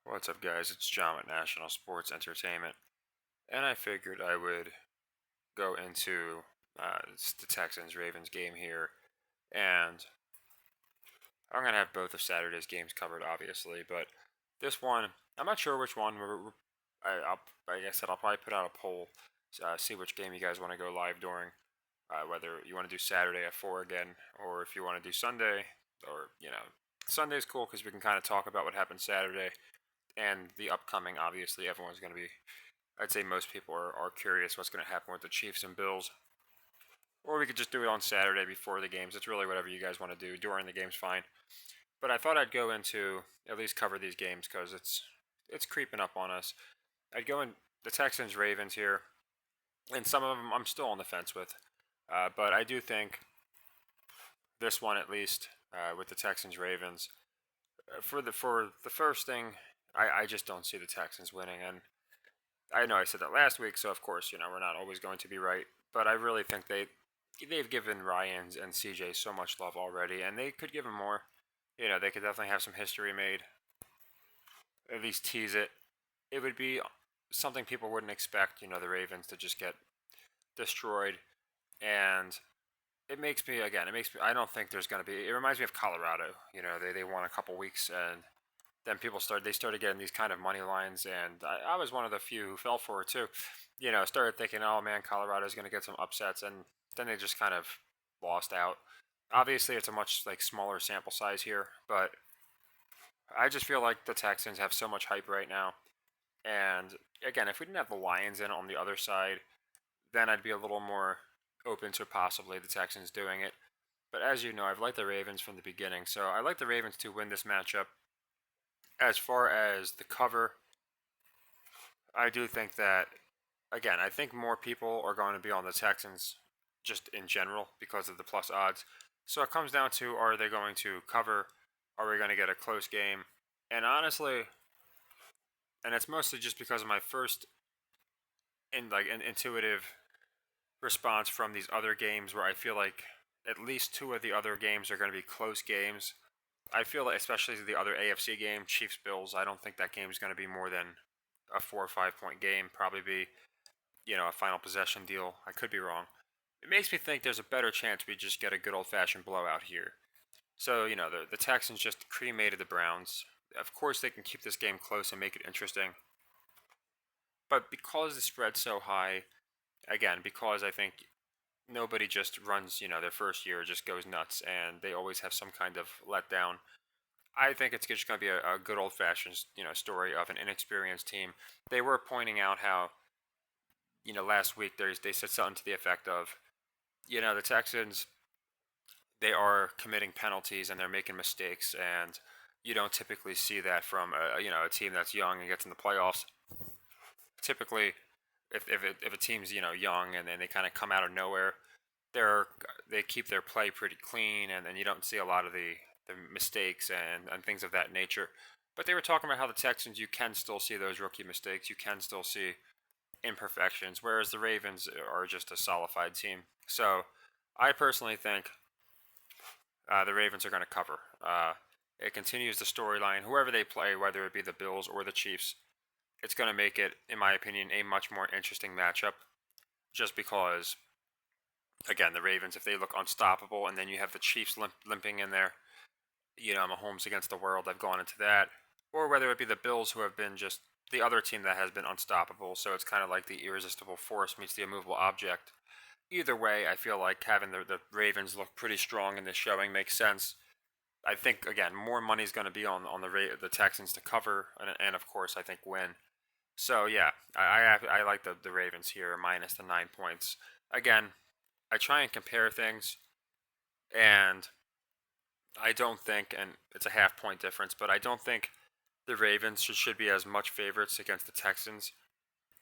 What's up, guys? It's John with National Sports Entertainment, and I figured I would go into the Texans Ravens game here, and I'm gonna have both of Saturday's games covered, obviously. But this one, I'm not sure which one. Like I said, I'll probably put out a poll, see which game you guys want to go live during. Whether you want to do Saturday at 4 again, or if you want to do Sunday, or Sunday's cool because we can kind of talk about what happened Saturday and the upcoming. Obviously, everyone's going to be. I'd say most people are curious what's going to happen with the Chiefs and Bills. Or we could just do it on Saturday before the games. It's really whatever you guys want to do. During the game's fine. But I thought I'd go into at least cover these games because it's creeping up on us. I'd go in the Texans Ravens here, and some of them I'm still on the fence with. But I do think this one at least with the Texans Ravens for the first thing, I just don't see the Texans winning, and I know I said that last week, so of course, we're not always going to be right. But I really think they've given Ryans and CJ so much love already, and they could give him more. They could definitely have some history made. At least tease it. It would be something people wouldn't expect. The Ravens to just get destroyed, and it makes me again. It makes me. I don't think there's going to be. It reminds me of Colorado. They won a couple weeks and then they started getting these kind of money lines, and I was one of the few who fell for it too. Started thinking, oh man, Colorado's going to get some upsets, and then they just kind of lost out. Obviously, it's a much smaller sample size here, but I just feel like the Texans have so much hype right now. And again, if we didn't have the Lions in on the other side, then I'd be a little more open to possibly the Texans doing it. But as you know, I've liked the Ravens from the beginning, so I like the Ravens to win this matchup. As far as the cover, I do think that, again, I think more people are going to be on the Texans just in general because of the plus odds. So it comes down to, are they going to cover? Are we going to get a close game? And honestly, and it's mostly just because of my first an intuitive response from these other games where I feel like at least two of the other games are going to be close games. I feel like, especially the other AFC game, Chiefs Bills, I don't think that game is going to be more than a 4 or 5 point game. Probably be, a final possession deal. I could be wrong. It makes me think there's a better chance we just get a good old fashioned blowout here. So, the Texans just cremated the Browns. Of course, they can keep this game close and make it interesting. But because the spread's so high, again, because I think nobody just runs, their first year just goes nuts and they always have some kind of letdown. I think it's just going to be a good old fashioned, story of an inexperienced team. They were pointing out how, last week they said something to the effect of, the Texans, they are committing penalties and they're making mistakes, and you don't typically see that from a team that's young and gets in the playoffs. Typically, if a team's young and then they kind of come out of nowhere, they keep their play pretty clean, and then you don't see a lot of the mistakes and things of that nature. But they were talking about how the Texans, you can still see those rookie mistakes, you can still see imperfections, whereas the Ravens are just a solidified team. So I personally think the Ravens are going to cover. It continues the storyline. Whoever they play, whether it be the Bills or the Chiefs, it's going to make it, in my opinion, a much more interesting matchup. Just because, again, the Ravens, if they look unstoppable, and then you have the Chiefs limping in there, Mahomes against the world, I've gone into that. Or whether it be the Bills, who have been just the other team that has been unstoppable. So it's kind of like the irresistible force meets the immovable object. Either way, I feel like having the Ravens look pretty strong in this showing makes sense. I think, again, more money is going to be on the Texans to cover, and of course, I think win. So yeah, I like the Ravens here minus the 9 points. Again, I try and compare things, and I don't think, and it's a half point difference, but I don't think the Ravens should be as much favorites against the Texans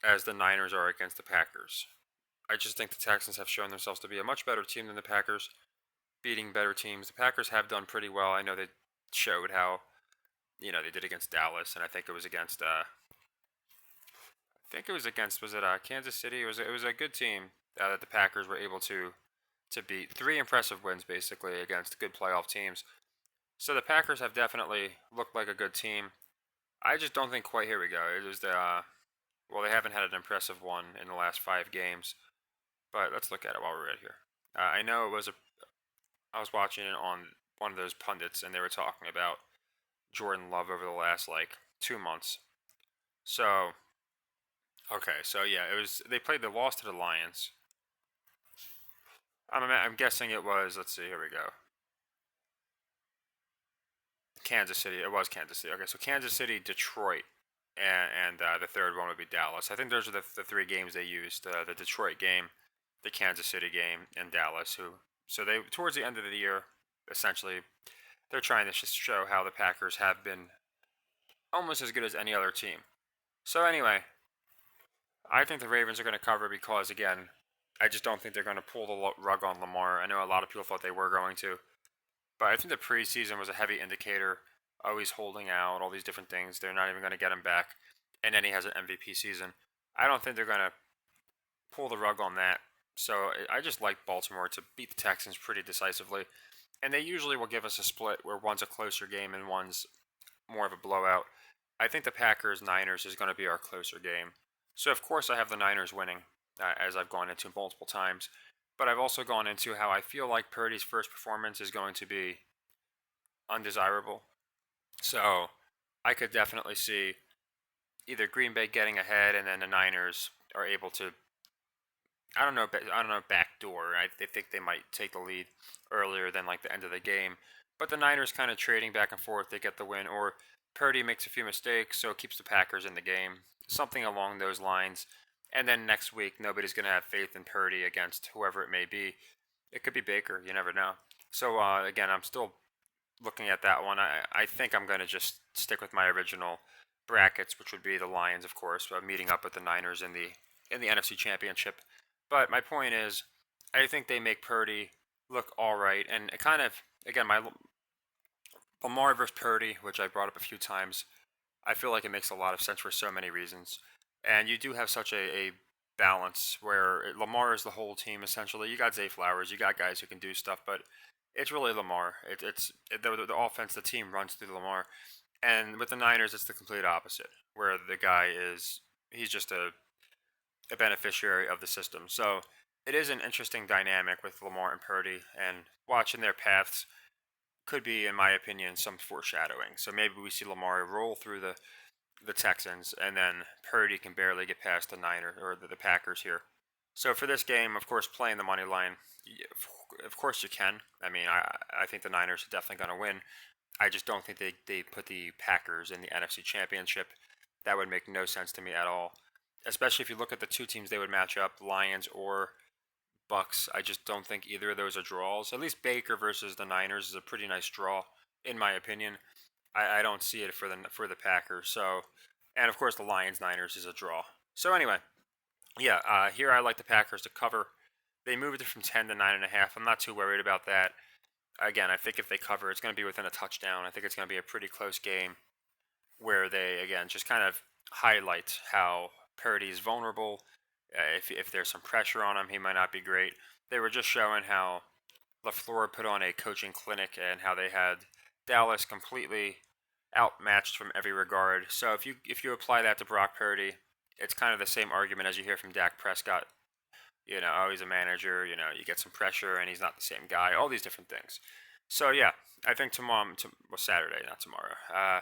as the Niners are against the Packers. I just think the Texans have shown themselves to be a much better team than the Packers, beating better teams. The Packers have done pretty well. I know they showed how, they did against Dallas, and I think it was against, was it Kansas City? It was a good team that the Packers were able to beat. Three impressive wins basically against good playoff teams. So the Packers have definitely looked like a good team. I just don't think quite. Here we go. It was the well, they haven't had an impressive one in the last 5 games, but let's look at it while we're right here. I know it was a. I was watching it on one of those pundits, and they were talking about Jordan Love over the last like 2 months. So okay, so yeah, it was they played the loss to the Lions. I'm guessing it was. Let's see. Here we go. Kansas City. It was Kansas City. Okay, so Kansas City, Detroit, and the third one would be Dallas. I think those are the 3 games they used: the Detroit game, the Kansas City game, and Dallas. Who so they towards the end of the year, essentially, they're trying to just show how the Packers have been almost as good as any other team. So anyway, I think the Ravens are going to cover because again, I just don't think they're going to pull the rug on Lamar. I know a lot of people thought they were going to, but I think the preseason was a heavy indicator. Always holding out, all these different things. They're not even going to get him back, and then he has an MVP season. I don't think they're going to pull the rug on that. So I just like Baltimore to beat the Texans pretty decisively, and they usually will give us a split where one's a closer game and one's more of a blowout. I think the Packers Niners is going to be our closer game. So of course I have the Niners winning, as I've gone into multiple times. But I've also gone into how I feel like Purdy's first performance is going to be undesirable. So I could definitely see either Green Bay getting ahead and then the Niners are able to I don't know backdoor. They think they might take the lead earlier than like the end of the game. But the Niners kind of trading back and forth, they get the win or Purdy makes a few mistakes so it keeps the Packers in the game. Something along those lines. And then next week nobody's going to have faith in Purdy against whoever it may be. It could be Baker, you never know. So again, I'm still looking at that one, I think I'm going to just stick with my original brackets, which would be the Lions, of course, meeting up with the Niners in the NFC Championship. But my point is, I think they make Purdy look all right, and it kind of again my Lamar versus Purdy, which I brought up a few times. I feel like it makes a lot of sense for so many reasons, and you do have such a balance where Lamar is the whole team essentially. You got Zay Flowers, you got guys who can do stuff, but it's really Lamar. The offense, the team runs through Lamar, and with the Niners, it's the complete opposite, where the guy is he's just a beneficiary of the system. So it is an interesting dynamic with Lamar and Purdy, and watching their paths could be, in my opinion, some foreshadowing. So maybe we see Lamar roll through the Texans, and then Purdy can barely get past the Niners or the Packers here. So for this game, of course, playing the money line, of course you can. I mean, I think the Niners are definitely going to win. I just don't think they put the Packers in the NFC Championship. That would make no sense to me at all. Especially if you look at the 2 teams they would match up, Lions or Bucks. I just don't think either of those are draws. At least Baker versus the Niners is a pretty nice draw, in my opinion. I don't see it for the Packers. So, and of course the Lions Niners is a draw. So anyway, yeah, here I like the Packers to cover. They moved it from 10 to 9.5. I'm not too worried about that. Again, I think if they cover, it's going to be within a touchdown. I think it's going to be a pretty close game where they again just kind of highlight how Purdy's vulnerable. If there's some pressure on him, he might not be great. They were just showing how LaFleur put on a coaching clinic and how they had Dallas completely outmatched from every regard. So if you apply that to Brock Purdy, it's kind of the same argument as you hear from Dak Prescott. You know, oh, he's a manager. You know, you get some pressure, and he's not the same guy. All these different things. So yeah, I think well, Saturday, not tomorrow.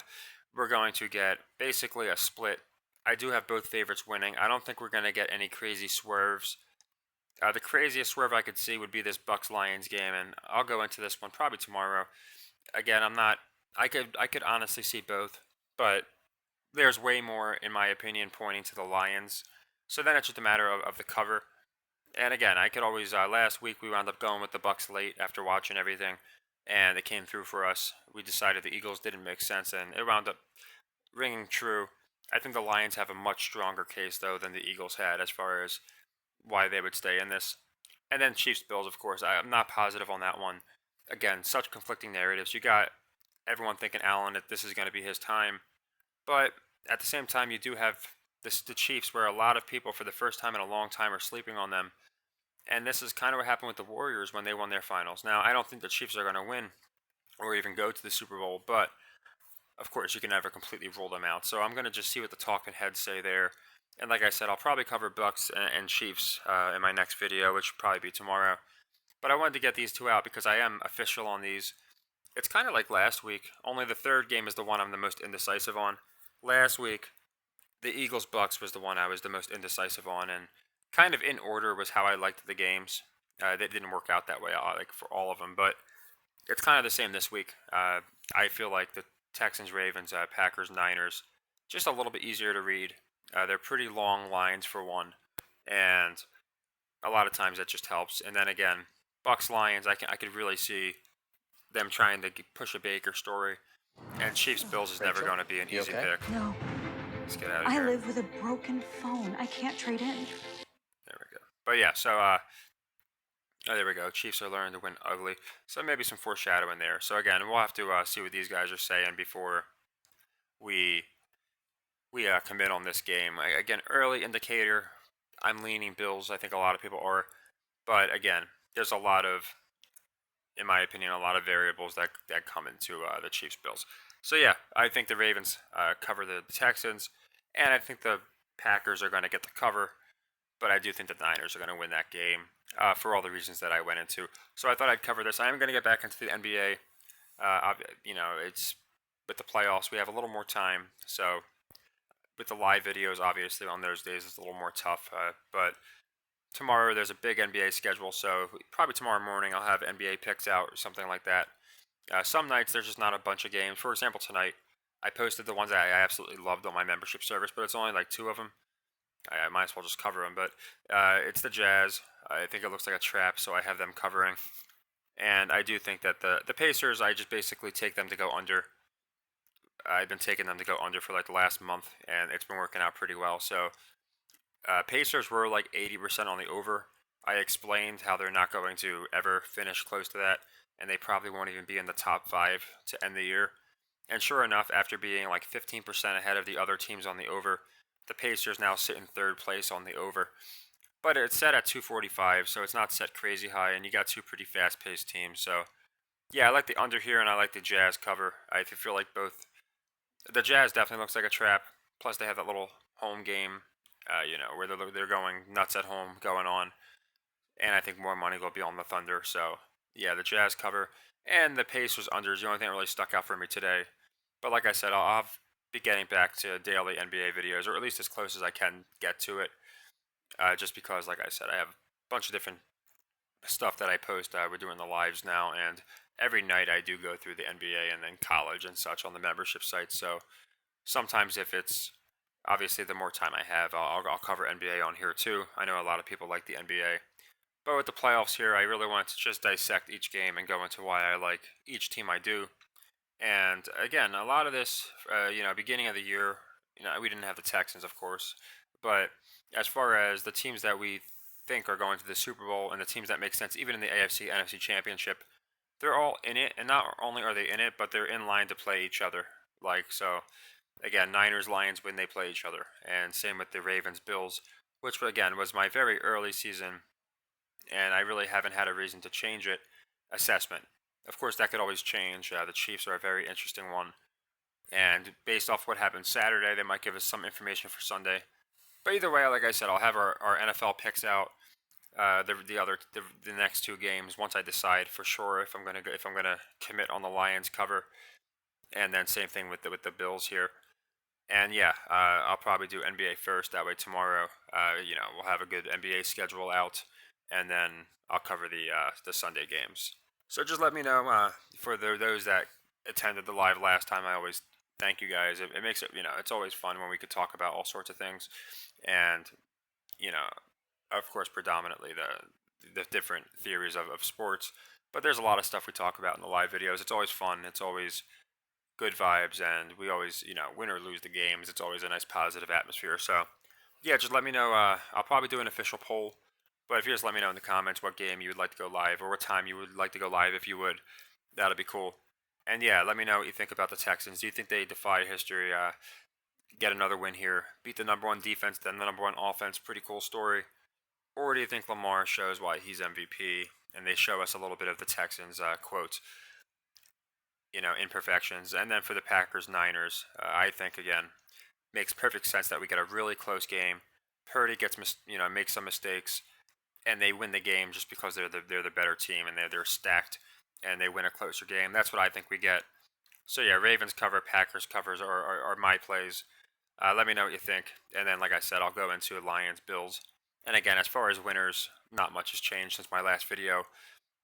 We're going to get basically a split. I do have both favorites winning. I don't think we're going to get any crazy swerves. The craziest swerve I could see would be this Bucks Lions game, and I'll go into this one probably tomorrow. Again, I'm not. I could honestly see both, but there's way more, in my opinion, pointing to the Lions. So then it's just a matter of the cover. And again, I could always. Last week we wound up going with the Bucks late after watching everything, and it came through for us. We decided the Eagles didn't make sense, and it wound up ringing true. I think the Lions have a much stronger case though than the Eagles had as far as why they would stay in this. And then Chiefs Bills, of course. I'm not positive on that one. Again, such conflicting narratives. You got everyone thinking Allen that this is going to be his time, but at the same time, you do have the Chiefs, where a lot of people, for the first time in a long time, are sleeping on them. And this is kind of what happened with the Warriors when they won their finals. Now, I don't think the Chiefs are going to win or even go to the Super Bowl, but of course, you can never completely rule them out. So I'm going to just see what the talking heads say there. And like I said, I'll probably cover Bucks and Chiefs in my next video, which will probably be tomorrow. But I wanted to get these two out because I am official on these. It's kind of like last week, only the third game is the one I'm the most indecisive on. Last week, the Eagles Bucks was the one I was the most indecisive on, and kind of in order was how I liked the games. They didn't work out that way, like for all of them, but it's kind of the same this week. I feel like the Texans, Ravens, Packers, Niners, just a little bit easier to read. They're pretty long lines for one, and a lot of times that just helps. And then again, Bucks, Lions, I could really see them trying to push a Baker story, and Chiefs, Bills is never Rachel, going to be an you easy okay? pick. No, Let's get out of I here. live with a broken phone. I can't trade in. There we go. But yeah, so oh, there we go. Chiefs are learning to win ugly. So maybe some foreshadowing there. So again, we'll have to see what these guys are saying before we commit on this game. Again, early indicator, I'm leaning Bills. I think a lot of people are. But again, there's a lot of, in my opinion, a lot of variables that come into the Chiefs Bills. So yeah, I think the Ravens cover the Texans, and I think the Packers are going to get the cover. But I do think the Niners are going to win that game for all the reasons that I went into. So I thought I'd cover this. I am going to get back into the NBA. It's with the playoffs, we have a little more time. So with the live videos, obviously on those days, it's a little more tough. But tomorrow there's a big NBA schedule, so probably tomorrow morning I'll have NBA picks out or something like that. Some nights there's just not a bunch of games. For example, tonight I posted the ones that I absolutely loved on my membership service, but it's only like 2 of them. I might as well just cover them, but it's the Jazz. I think it looks like a trap, so I have them covering. And I do think that the Pacers, I just basically take them to go under. I've been taking them to go under for like the last month, and it's been working out pretty well. So Pacers were like 80% on the over. I explained how they're not going to ever finish close to that, and they probably won't even be in the top 5 to end the year. And sure enough, after being like 15% ahead of the other teams on the over, the Pacers now sit in 3rd place on the over. But it's set at 245, so it's not set crazy high, and you got 2 pretty fast-paced teams. So yeah, I like the under here, and I like the Jazz cover. I feel like both. The Jazz definitely looks like a trap. Plus, they have that little home game, where they're going nuts at home, going on, and I think more money will be on the Thunder. So yeah, the Jazz cover and the Pacers under is the only thing that really stuck out for me today. But like I said, I'll be getting back to daily NBA videos, or at least as close as I can get to it. Just because, like I said, I have a bunch of different stuff that I post. We're doing the lives now, and every night I do go through the NBA and then college and such on the membership site. So sometimes, if it's obviously the more time I have, I'll cover NBA on here too. I know a lot of people like the NBA, but with the playoffs here, I really want to just dissect each game and go into why I like each team I do. And again, a lot of this, beginning of the year, we didn't have the Texans, of course, but as far as the teams that we think are going to the Super Bowl and the teams that make sense, even in the AFC, NFC Championship, they're all in it, and not only are they in it, but they're in line to play each other. Like, so, again, Niners, Lions when they play each other, and same with the Ravens, Bills, which again was my very early season, and I really haven't had a reason to change it. Assessment. Of course, that could always change. The Chiefs are a very interesting one, and based off what happened Saturday, they might give us some information for Sunday. But either way, like I said, I'll have our NFL picks out the next 2 games once I decide for sure if I'm gonna commit on the Lions cover, and then same thing with the Bills here. And yeah, I'll probably do NBA first. That way tomorrow, we'll have a good NBA schedule out, and then I'll cover the Sunday games. So just let me know for those that attended the live last time. I always thank you guys. It makes it, it's always fun when we could talk about all sorts of things, and you know, of course, predominantly the different theories of sports. But there's a lot of stuff we talk about in the live videos. It's always fun. It's always good vibes, and we always, win or lose the games. It's always a nice positive atmosphere. So yeah, just let me know. I'll probably do an official poll. But if you just let me know in the comments what game you would like to go live or what time you would like to go live if you would, that'd be cool. And yeah, let me know what you think about the Texans. Do you think they defy history, get another win here, beat the number 1 defense, then the number 1 offense? Pretty cool story. Or do you think Lamar shows why he's MVP and they show us a little bit of the Texans quotes? imperfections. And then for the Packers Niners, I think again makes perfect sense that we get a really close game. Purdy makes some mistakes, and they win the game just because they're the better team and they're stacked, and they win a closer game. That's what I think we get. So yeah, Ravens cover, Packers covers are my plays. Let me know what you think, and then like I said, I'll go into Lions Bills. And again, as far as winners, not much has changed since my last video.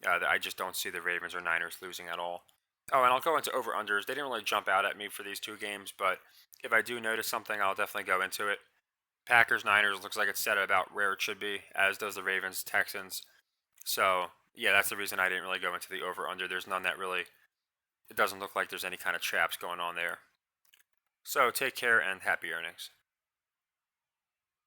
I just don't see the Ravens or Niners losing at all. Oh, and I'll go into over unders. They didn't really jump out at me for these two games, but if I do notice something, I'll definitely go into it. Packers Niners looks like it's set about where it should be, as does the Ravens Texans. So yeah, that's the reason I didn't really go into the over under. There's none that really. It doesn't look like there's any kind of traps going on there. So take care and happy earnings.